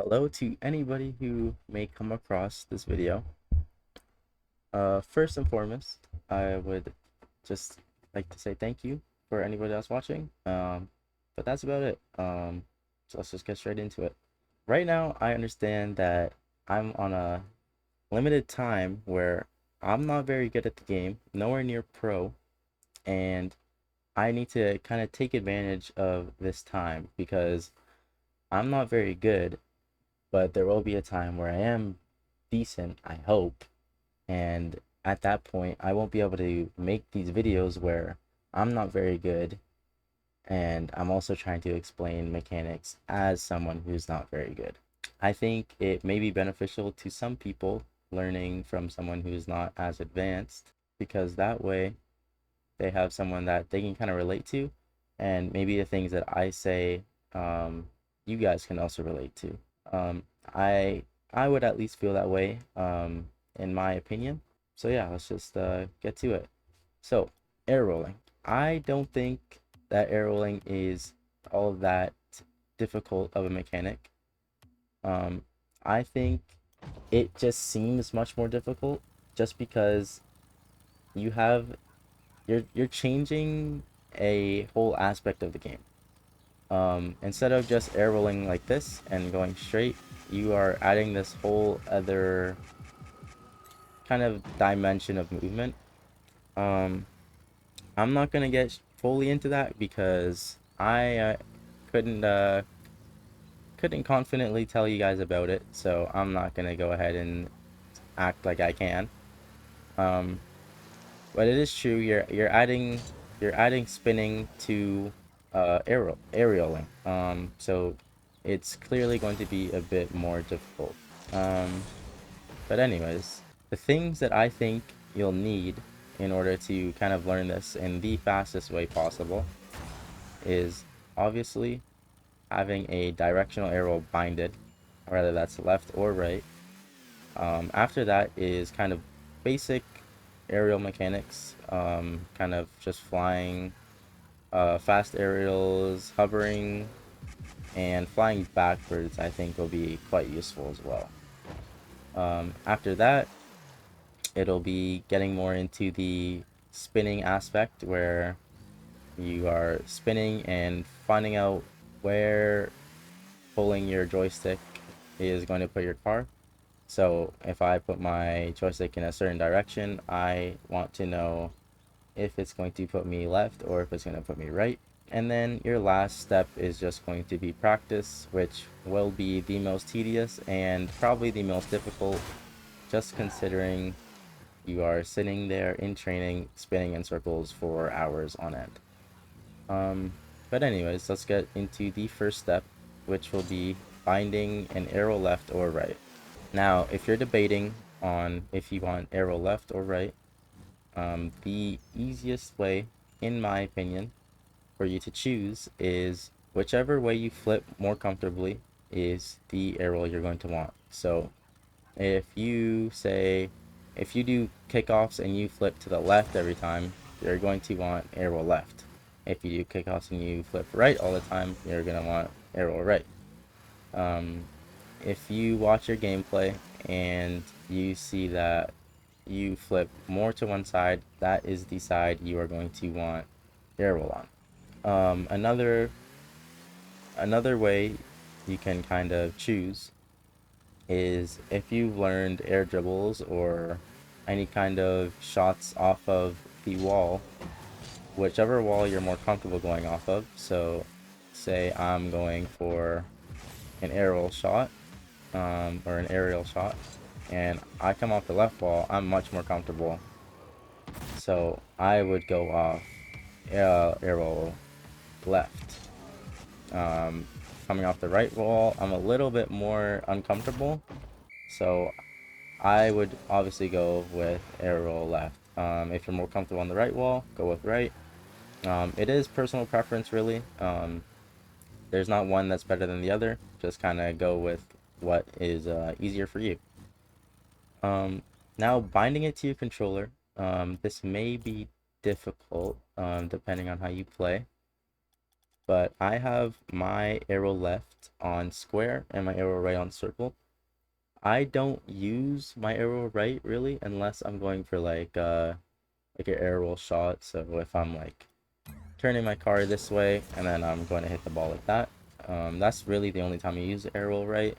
Hello to anybody who may come across this video. First and foremost, I would just like to say thank you for anybody that's watching. But that's about it. So let's just get straight into it. Right now, I understand that I'm on a limited time where I'm not very good at the game, nowhere near pro, and I need to kind of take advantage of this time because I'm not very good, but there will be a time where I am decent, I hope. And at that point, I won't be able to make these videos where I'm not very good and I'm also trying to explain mechanics as someone who's not very good. I think it may be beneficial to some people learning from someone who's not as advanced because that way they have someone that they can kind of relate to, and maybe the things that I say, you guys can also relate to. Um, I I would at least feel that way, in my opinion. So yeah, let's just get to it. So air rolling. I don't think that air rolling is all that difficult of a mechanic. Um, I think it just seems much more difficult just because you have you're changing a whole aspect of the game. Instead of just air rolling like this and going straight, you are adding this whole other kind of dimension of movement. Um, I'm not gonna get fully into that because I couldn't uh, couldn't confidently tell you guys about it, so I'm not gonna go ahead and act like I can. Um, but it is true. You're adding spinning to aerialing. So it's clearly going to be a bit more difficult. Um, but anyways, the things that I think you'll need in order to kind of learn this in the fastest way possible is obviously having a directional arrow binded, whether that's left or right. After that is kind of basic aerial mechanics, kind of just flying, fast aerials, hovering, and flying backwards, I think will be quite useful as well. After that, it'll be getting more into the spinning aspect where you are spinning and finding out where pulling your joystick is going to put your car. So if I put my joystick in a certain direction, I want to know if it's going to put me left or if it's going to put me right. And then your last step is just going to be practice, which will be the most tedious and probably the most difficult, just considering you are sitting there in training, spinning in circles for hours on end. Um, but anyways, let's get into the first step, which will be binding an arrow left or right. Now, if you're debating on if you want arrow left or right, the easiest way, in my opinion, for you to choose is whichever way you flip more comfortably is the arrow you're going to want. So if you say, if you do kickoffs and you flip to the left every time, you're going to want arrow left. If you do kickoffs and you flip right all the time, you're going to want arrow right. Um, if you watch your gameplay and you see that you flip more to one side, that is the side you are going to want arrow on. Another way you can kind of choose is if you've learned air dribbles or any kind of shots off of the wall, whichever wall you're more comfortable going off of. So, say I'm going for an aerial shot, or an aerial shot, and I come off the left wall, I'm much more comfortable. So I would go off arrow left. Um, Coming off the right wall, I'm a little bit more uncomfortable, so I would obviously go with arrow left. If you're more comfortable on the right wall, go with right. It is personal preference, really. There's not one that's better than the other. Just kind of go with what is easier for you. Um, Now, binding it to your controller, this may be difficult depending on how you play. but I have my arrow left on square and my arrow right on circle. I don't use my arrow right really unless I'm going for like an air roll shot. So if I'm like turning my car this way and then I'm going to hit the ball like that, that's really the only time I use the air roll right.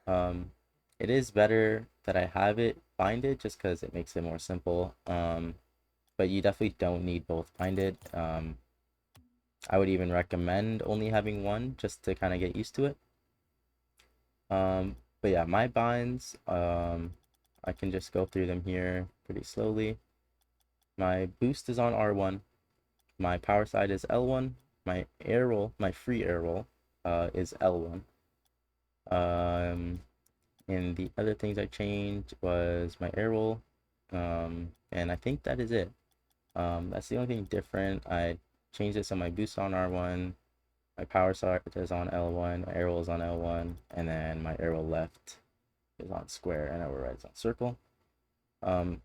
Um, it is better that I have it binded just because it makes it more simple. But you definitely don't need both binded. I would even recommend only having one just to kind of get used to it. But yeah, my binds, I can just go through them here pretty slowly. My boost is on R1. My power side is L1. My air roll, my free air roll, is L1. Um, and the other things I changed was my air roll. And I think that is it. That's the only thing different. I changed it so my boost on R1, my power side is on L1, my air roll is on L1, and then my arrow left is on square and arrow right is on circle. Um,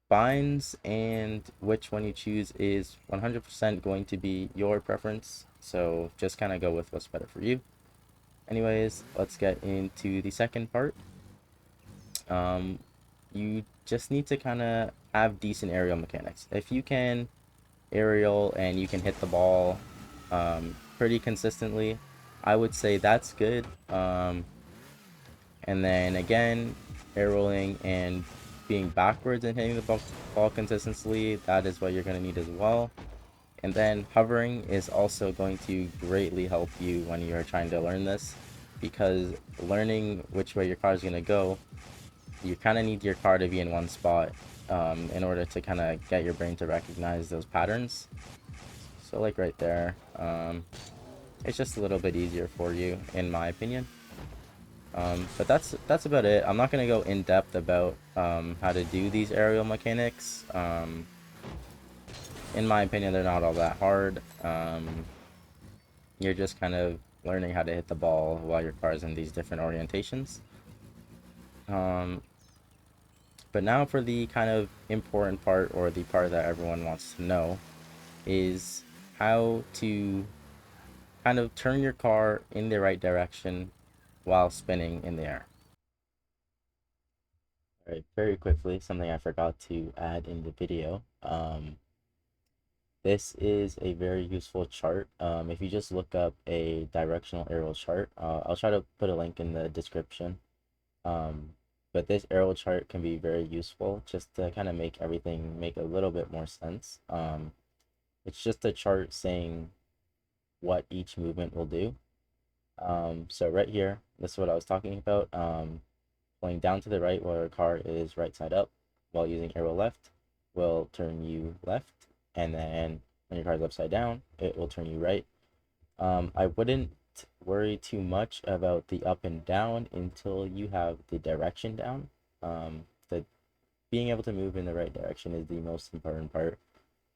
binds and which one you choose is 100% going to be your preference. So just kind of go with what's better for you. Anyways, let's get into the second part. You just need to kind of have decent aerial mechanics. If you can aerial and you can hit the ball pretty consistently, I would say that's good. And then again, air rolling and being backwards and hitting the ball consistently, that is what you're going to need as well. And then hovering is also going to greatly help you when you're trying to learn this, because learning which way your car is going to go, you kind of need your car to be in one spot in order to kind of get your brain to recognize those patterns. So like right there, it's just a little bit easier for you in my opinion. But that's about it. I'm not gonna go in depth about how to do these aerial mechanics. In my opinion, they're not all that hard. You're just kind of learning how to hit the ball while your car is in these different orientations. Um, but now for the kind of important part, or the part that everyone wants to know, is how to kind of turn your car in the right direction while spinning in the air. All right, very quickly, something I forgot to add in the video. This is a very useful chart. If you just look up a directional arrow chart, I'll try to put a link in the description. Um, but this arrow chart can be very useful just to kind of make everything make a little bit more sense. It's just a chart saying what each movement will do. So right here, this is what I was talking about. Pulling down to the right while your car is right side up while using arrow left will turn you left, and then when your car is upside down, it will turn you right. I wouldn't worry too much about the up and down until you have the direction down. The being able to move in the right direction is the most important part.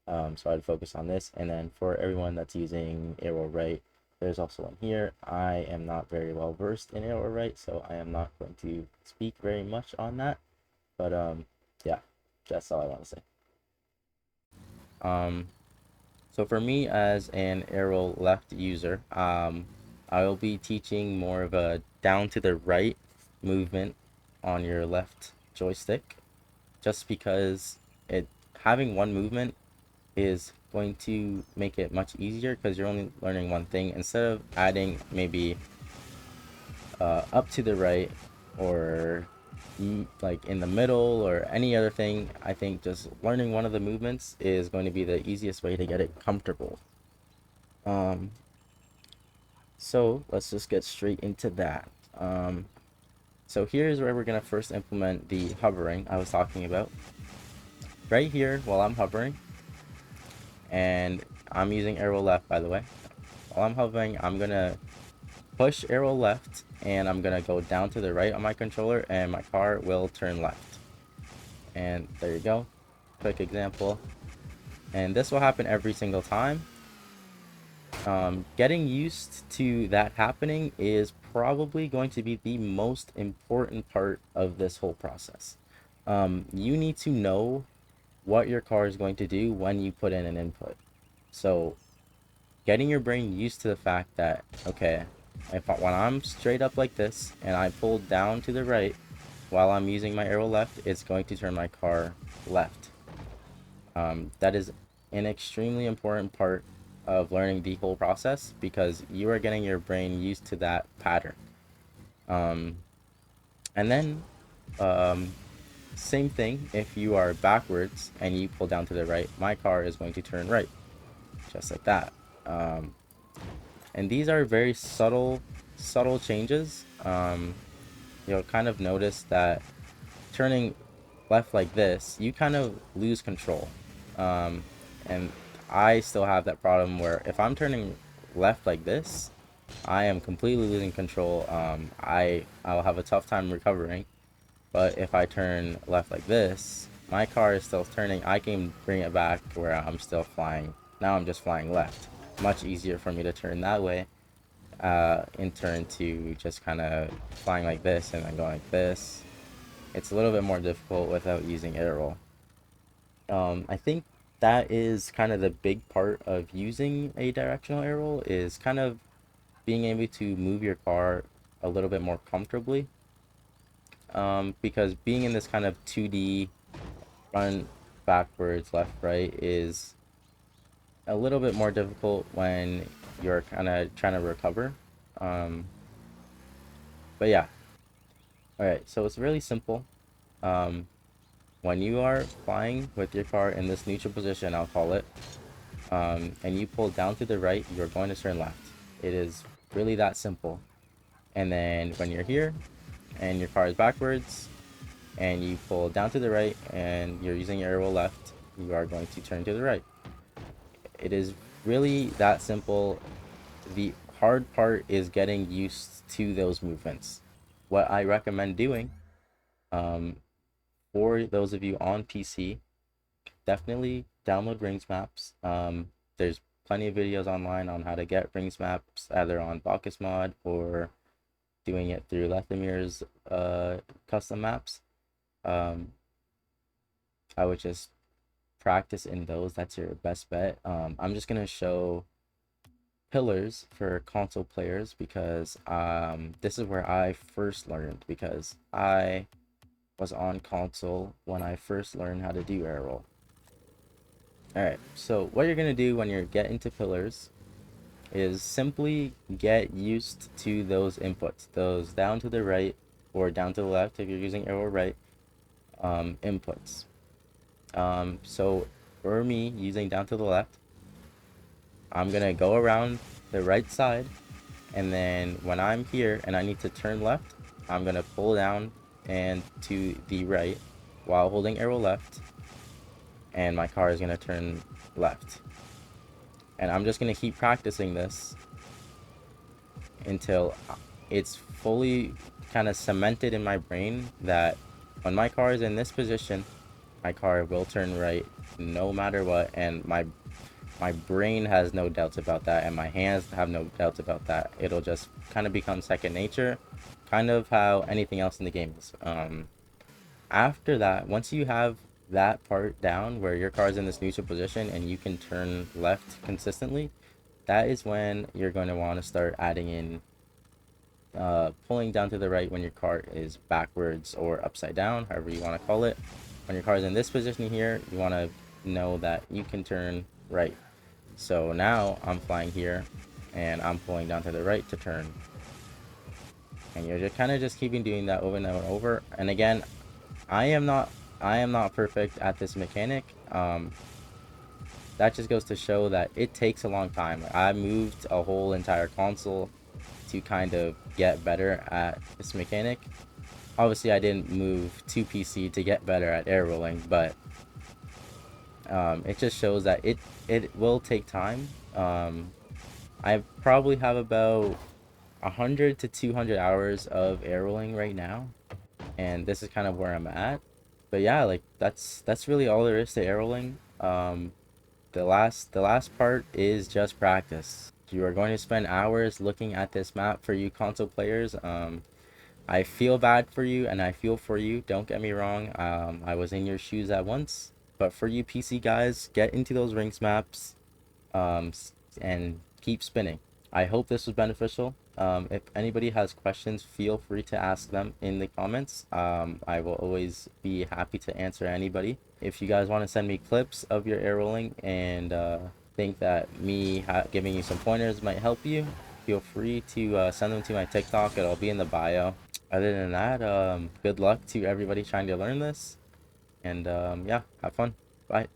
So I'd focus on this, and then for everyone that's using arrow right, there's also one here. I am not very well versed in arrow right, so I am not going to speak very much on that. But yeah, that's all I want to say. Um, so for me as an arrow left user, I will be teaching more of a down to the right movement on your left joystick, just because it having one movement is going to make it much easier because you're only learning one thing instead of adding maybe up to the right or like in the middle or any other thing. I think just learning one of the movements is going to be the easiest way to get it comfortable. um so let's just get straight into that. So here's where we're going to first implement the hovering I was talking about. Right here, while I'm hovering, and I'm using arrow left, by the way, while I'm hovering, I'm gonna push arrow left and I'm gonna go down to the right on my controller and my car will turn left. And there you go, quick example. And this will happen every single time. Getting used to that happening is probably going to be the most important part of this whole process. You need to know what your car is going to do when you put in an input. So getting your brain used to the fact that, okay, when I'm straight up like this and I pull down to the right while I'm using my arrow left, it's going to turn my car left. That is an extremely important part of learning the whole process because you are getting your brain used to that pattern. Um, and then, um, same thing, if you are backwards and you pull down to the right, my car is going to turn right, just like that. Um, and these are very subtle changes. You'll kind of notice that turning left like this, you kind of lose control. Um, and I still have that problem where if I'm turning left like this, I am completely losing control. I'll have a tough time recovering. But if I turn left like this, my car is still turning. I can bring it back where I'm still flying. Now I'm just flying left. Much easier for me to turn that way, in turn to just kind of flying like this and then going like this. It's a little bit more difficult without using air roll. I think that is kind of the big part of using a directional air roll is kind of being able to move your car a little bit more comfortably. Because being in this kind of 2D front, backwards, left, right is a little bit more difficult when you're kind of trying to recover. Um, but yeah, all right. So it's really simple. Um, when you are flying with your car in this neutral position, I'll call it, and you pull down to the right, you're going to turn left. It is really that simple. And then when you're here and your car is backwards and you pull down to the right and you're using your arrow left, you are going to turn to the right. It is really that simple. The hard part is getting used to those movements. What I recommend doing, um, for those of you on PC, definitely download rings maps. There's plenty of videos online on how to get rings maps, either on Bacchus mod or doing it through Lethamir's custom maps. Um, I would just practice in those. That's your best bet. I'm just gonna show pillars for console players because this is where I first learned, because I was on console when I first learned how to do air roll. Alright, so what you're gonna do when you get into pillars is simply get used to those inputs, those down to the right or down to the left if you're using arrow right, inputs. So for me, using down to the left, I'm gonna go around the right side, and then when I'm here and I need to turn left, I'm gonna pull down and to the right while holding arrow left, and my car is gonna turn left. And I'm just gonna keep practicing this until it's fully kind of cemented in my brain that when my car is in this position, my car will turn right no matter what, and my brain has no doubts about that, and my hands have no doubts about that. It'll just kind of become second nature, kind of how anything else in the game is. After that, once you have that part down where your car is in this neutral position and you can turn left consistently, that is when you're going to want to start adding in pulling down to the right when your car is backwards or upside down, however you want to call it. When your car is in this position here, you want to know that you can turn right. So now I'm flying here and I'm pulling down to the right to turn. And you're just kind of just keeping doing that over and over and over. And again, I am not perfect at this mechanic. That just goes to show that it takes a long time. I moved a whole entire console to kind of get better at this mechanic. Obviously, I didn't move to PC to get better at air rolling, but it just shows that it will take time. I probably have about 100 to 200 hours of air rolling right now, and this is kind of where I'm at. But yeah, like that's really all there is to air rolling. The last part is just practice. You are going to spend hours looking at this map for you console players. I feel bad for you and I feel for you. Don't get me wrong. I was in your shoes at once. But for you PC guys, get into those rings maps, and keep spinning. I hope this was beneficial. If anybody has questions, feel free to ask them in the comments. I will always be happy to answer anybody. If you guys want to send me clips of your air rolling and think that me giving you some pointers might help you, feel free to send them to my TikTok. It'll be in the bio. Other than that, good luck to everybody trying to learn this. And yeah, have fun. Bye.